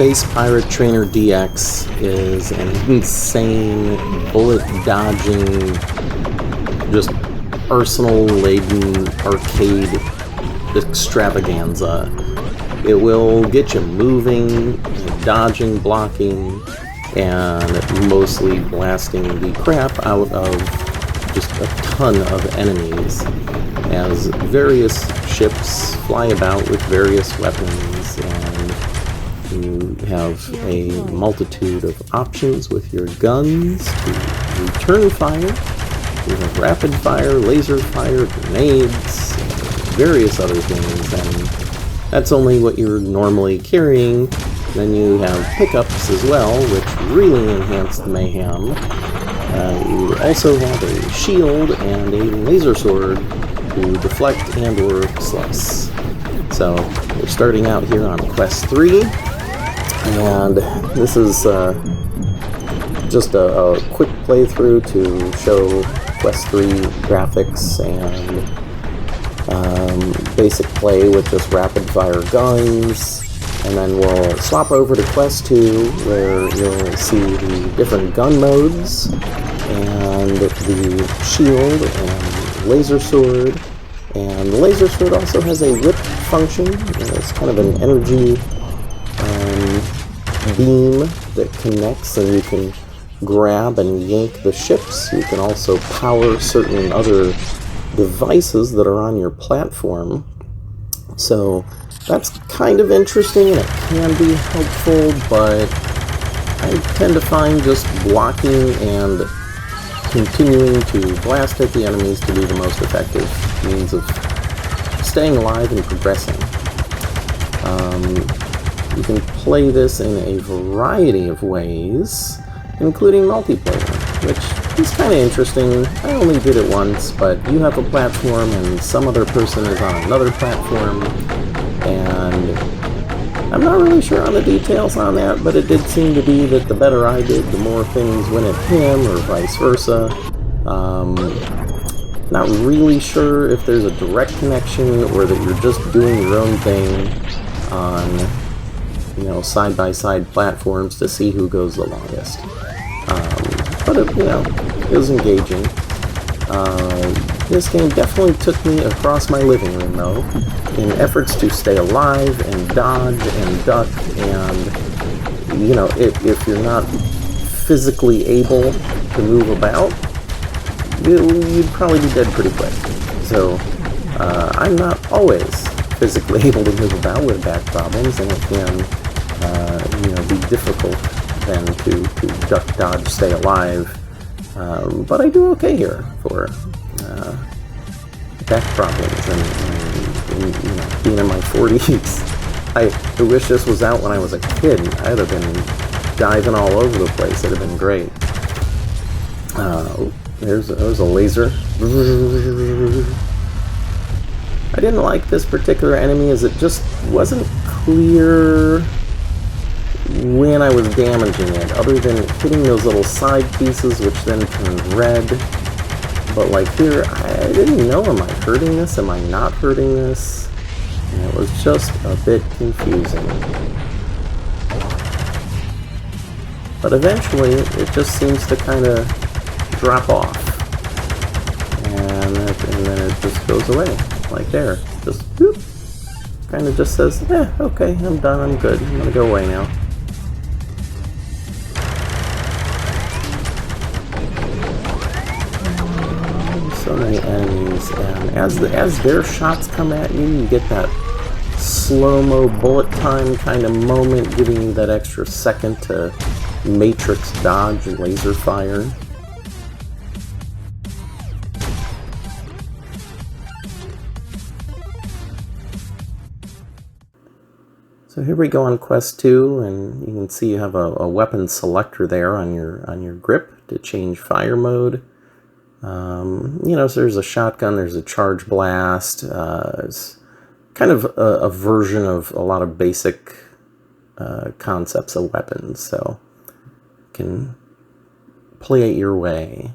Space Pirate Trainer DX is an insane bullet dodging, just arsenal-laden arcade extravaganza. It will get you moving, dodging, blocking, and mostly blasting the crap out of just a ton of enemies as various ships fly about with various weapons, and you have a multitude of options with your guns to return fire. You have rapid fire, laser fire, grenades, various other things, and that's only what you're normally carrying. Then you have pickups as well, which really enhance the mayhem. You also have a shield and a laser sword to deflect and or slice. So we're starting out here on Quest 3, and this is just a quick playthrough to show Quest 3 graphics and basic play with just rapid fire guns. And then we'll swap over to Quest 2, where you'll see the different gun modes, and the shield, and laser sword. And the laser sword also has a whip function. It's kind of an energy beam that connects, and you can grab and yank the ships. You can also power certain other devices that are on your platform. So that's kind of interesting, and it can be helpful, but I tend to find just blocking and continuing to blast at the enemies to be the most effective means of staying alive and progressing. You can play this in a variety of ways, including multiplayer, which is kind of interesting. I only did it once, but you have a platform and some other person is on another platform, and I'm not really sure on the details on that, but it did seem to be that the better I did, the more things went at him, or vice versa. Not really sure if there's a direct connection, or that you're just doing your own thing on, side-by-side platforms to see who goes the longest. But it, it was engaging. This game definitely took me across my living room, though, in efforts to stay alive and dodge and duck, and, if you're not physically able to move about, you'd probably be dead pretty quick. So, I'm not always physically able to move about with back problems, and it can, be difficult then to duck, dodge, stay alive. But I do okay here for back problems and being in my 40s. I wish this was out when I was a kid. I'd have been diving all over the place. It'd have been great. There's a laser. I didn't like this particular enemy as it just wasn't clear when I was damaging it, other than hitting those little side pieces which then turned red. But like here, I didn't know, am I hurting this? Am I not hurting this? And it was just a bit confusing. But eventually, it just seems to kind of drop off. And then it just goes away. Like there. Just, whoop. Kind of just says, okay, I'm done, I'm good. I'm gonna go away now. So many enemies, and as their shots come at you, you get that slow-mo bullet time kind of moment, giving you that extra second to matrix dodge and laser fire. So here we go on Quest 2, and you can see you have a weapon selector there on your grip to change fire mode. So there's a shotgun, there's a charge blast. It's kind of a version of a lot of basic concepts of weapons, so you can play it your way.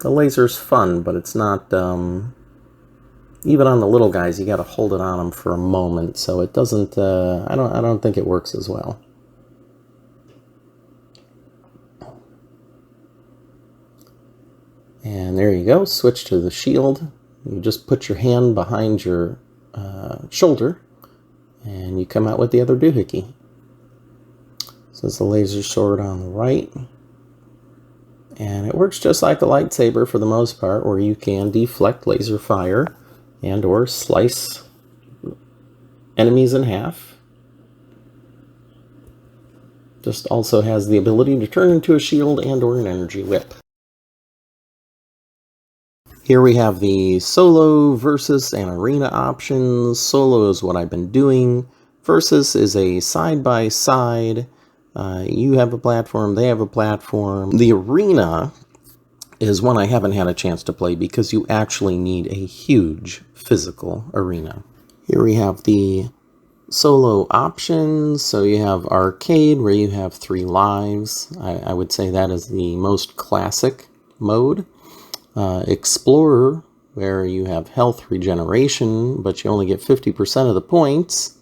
The laser's fun, but it's not, even on the little guys, you gotta hold it on them for a moment, so it doesn't, I don't think it works as well. And there you go, switch to the shield. You just put your hand behind your shoulder, and you come out with the other doohickey. So it's the laser sword on the right. And it works just like a lightsaber for the most part, where you can deflect laser fire and or slice enemies in half. Just also has the ability to turn into a shield and or an energy whip. Here we have the solo, versus, and arena options. Solo is what I've been doing. Versus is a side-by-side. You have a platform, they have a platform. The arena is one I haven't had a chance to play because you actually need a huge physical arena. Here we have the solo options. So you have arcade, where you have 3 lives. I would say that is the most classic mode. Explorer, where you have health regeneration, but you only get 50% of the points.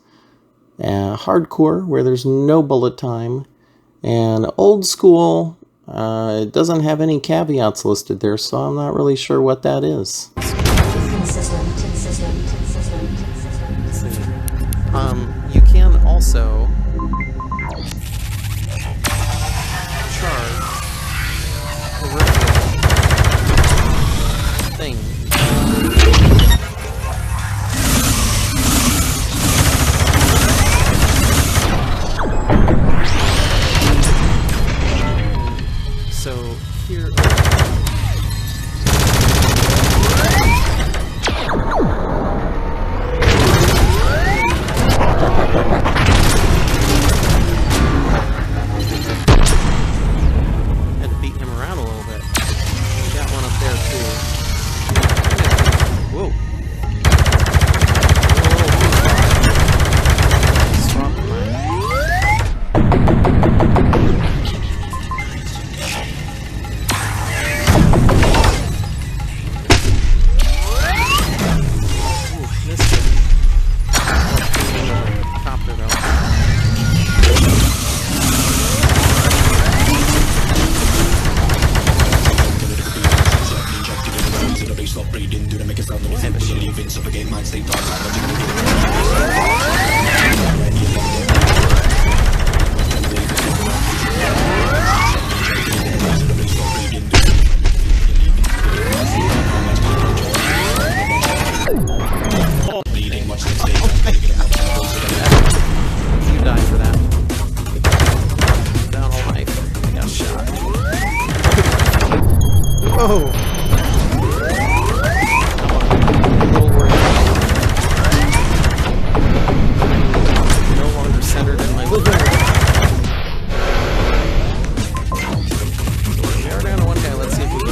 Hardcore, where there's no bullet time. And old school, it doesn't have any caveats listed there, so I'm not really sure what that is. You can also charge peripheral thing. So here. Had to beat him around a little bit. We got one up there too. Whoa. Swap mine. Oh! No longer centered in my living room. Narrow down to one guy, let's see if we can.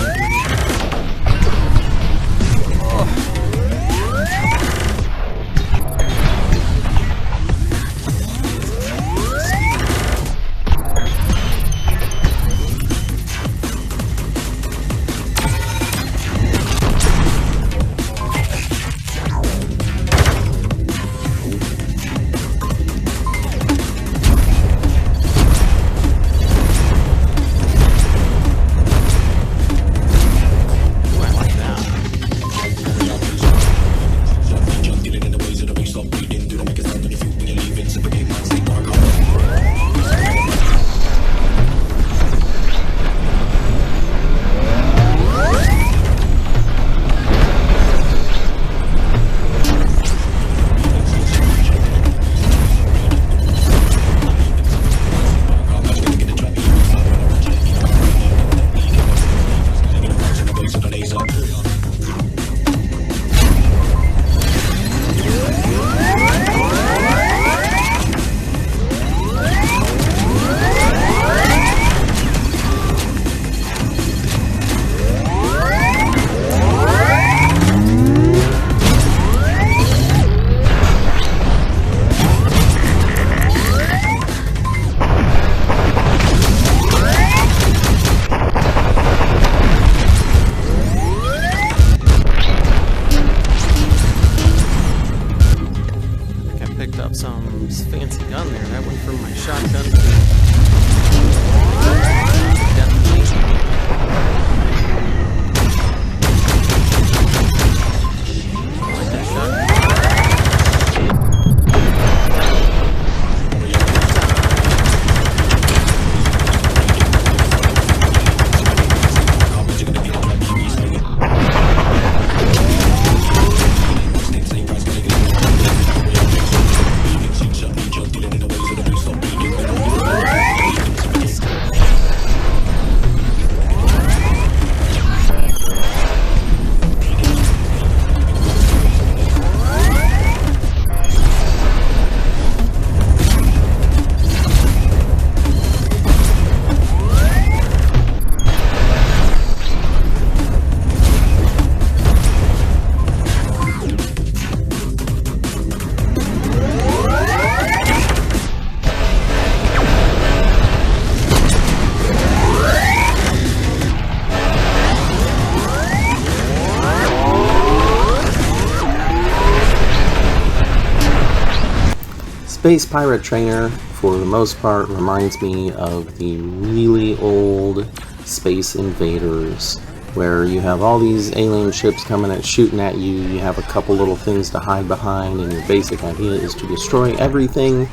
Space Pirate Trainer, for the most part, reminds me of the really old Space Invaders, where you have all these alien ships coming and shooting at you, you have a couple little things to hide behind, and your basic idea is to destroy everything,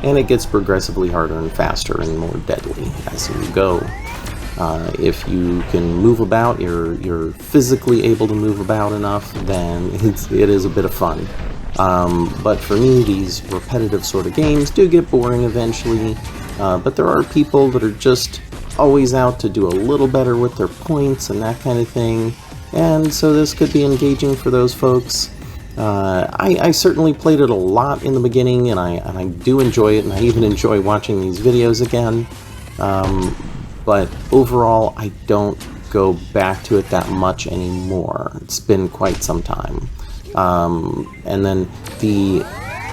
and it gets progressively harder and faster and more deadly as you go. If you can move about, you're physically able to move about enough, then it is a bit of fun. But for me, these repetitive sort of games do get boring eventually, but there are people that are just always out to do a little better with their points and that kind of thing, and so this could be engaging for those folks. I certainly played it a lot in the beginning, and I do enjoy it, and I even enjoy watching these videos again, but overall I don't go back to it that much anymore. It's been quite some time. And then the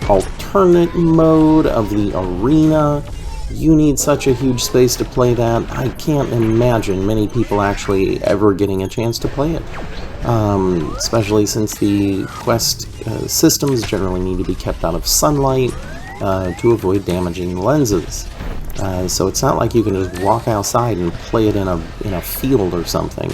alternate mode of the arena, you need such a huge space to play that. I can't imagine many people actually ever getting a chance to play it. Especially since the quest systems generally need to be kept out of sunlight to avoid damaging lenses. So it's not like you can just walk outside and play it in a field or something.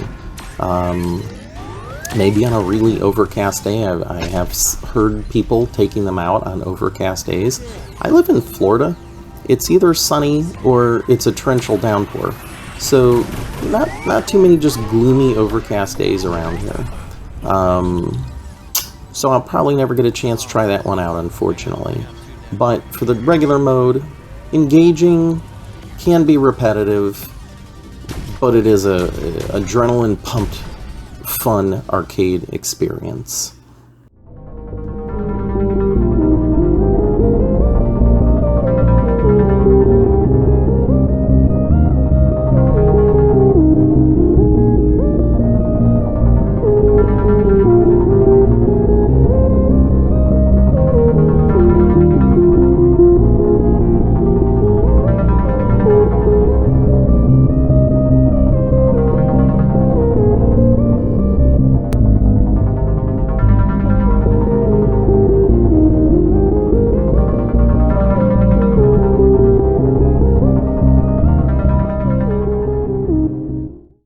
Maybe on a really overcast day. I have heard people taking them out on overcast days. I live in Florida. It's either sunny or it's a torrential downpour. So not too many just gloomy overcast days around here. So I'll probably never get a chance to try that one out, unfortunately. But for the regular mode, engaging, can be repetitive, but it is a adrenaline pumped fun arcade experience.